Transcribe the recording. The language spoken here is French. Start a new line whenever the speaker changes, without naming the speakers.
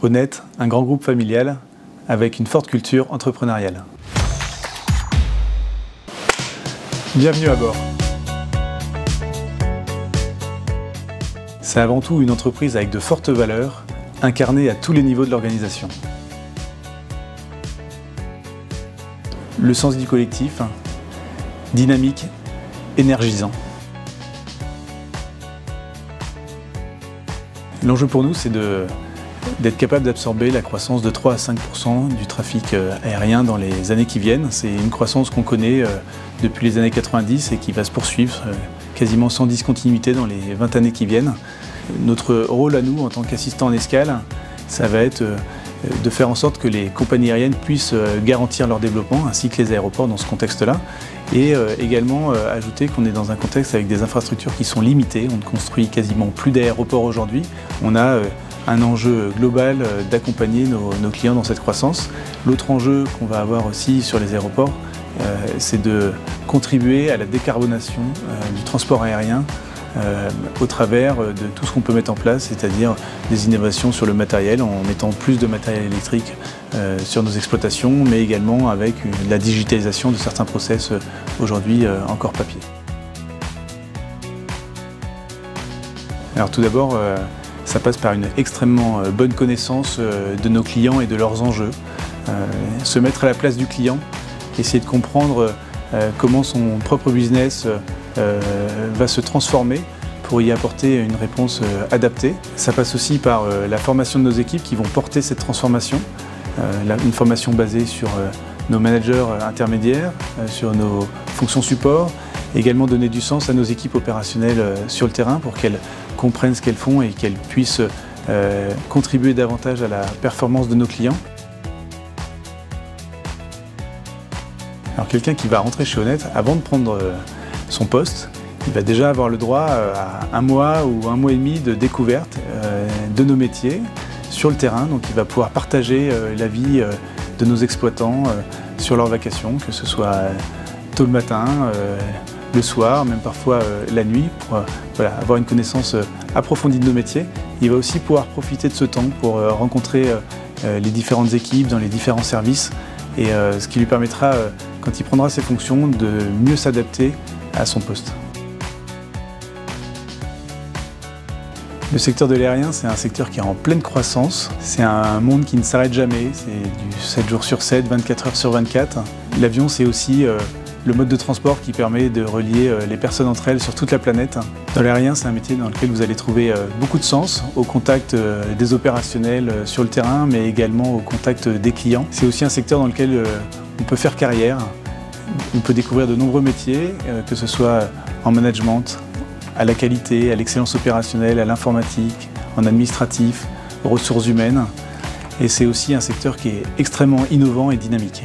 Honnête, un grand groupe familial avec une forte culture entrepreneuriale. Bienvenue à bord. C'est avant tout une entreprise avec de fortes valeurs, incarnée à tous les niveaux de l'organisation. Le sens du collectif, dynamique, énergisant. L'enjeu pour nous, c'est d'être capable d'absorber la croissance de 3 à 5% du trafic aérien dans les années qui viennent. C'est une croissance qu'on connaît depuis les années 90 et qui va se poursuivre quasiment sans discontinuité dans les 20 années qui viennent. Notre rôle à nous, en tant qu'assistant en escale, ça va être de faire en sorte que les compagnies aériennes puissent garantir leur développement, ainsi que les aéroports dans ce contexte-là. Et également ajouter qu'on est dans un contexte avec des infrastructures qui sont limitées. On ne construit quasiment plus d'aéroports aujourd'hui. On a un enjeu global d'accompagner nos clients dans cette croissance. L'autre enjeu qu'on va avoir aussi sur les aéroports, c'est de contribuer à la décarbonation du transport aérien au travers de tout ce qu'on peut mettre en place, c'est-à-dire des innovations sur le matériel, en mettant plus de matériel électrique sur nos exploitations, mais également avec la digitalisation de certains process aujourd'hui encore papier. Alors tout d'abord, ça passe par une extrêmement bonne connaissance de nos clients et de leurs enjeux. Se mettre à la place du client, essayer de comprendre comment son propre business va se transformer pour y apporter une réponse adaptée. Ça passe aussi par la formation de nos équipes qui vont porter cette transformation. Une formation basée sur nos managers intermédiaires, sur nos fonctions support, également donner du sens à nos équipes opérationnelles sur le terrain pour qu'elles comprennent ce qu'elles font et qu'elles puissent contribuer davantage à la performance de nos clients. Alors quelqu'un qui va rentrer chez Honnête, avant de prendre son poste, il va déjà avoir le droit à 1 mois ou 1 mois et demi de découverte de nos métiers sur le terrain. Donc il va pouvoir partager la vie de nos exploitants sur leurs vacations, que ce soit tôt le matin, le soir, même parfois la nuit, pour avoir une connaissance approfondie de nos métiers. Il va aussi pouvoir profiter de ce temps pour rencontrer les différentes équipes dans les différents services, et ce qui lui permettra, quand il prendra ses fonctions, de mieux s'adapter à son poste. Le secteur de l'aérien, c'est un secteur qui est en pleine croissance. C'est un monde qui ne s'arrête jamais, c'est du 7 jours sur 7, 24 heures sur 24. L'avion, c'est aussi le mode de transport qui permet de relier les personnes entre elles sur toute la planète. Dans l'aérien, c'est un métier dans lequel vous allez trouver beaucoup de sens, au contact des opérationnels sur le terrain, mais également au contact des clients. C'est aussi un secteur dans lequel on peut faire carrière. On peut découvrir de nombreux métiers, que ce soit en management, à la qualité, à l'excellence opérationnelle, à l'informatique, en administratif, aux ressources humaines. Et c'est aussi un secteur qui est extrêmement innovant et dynamique.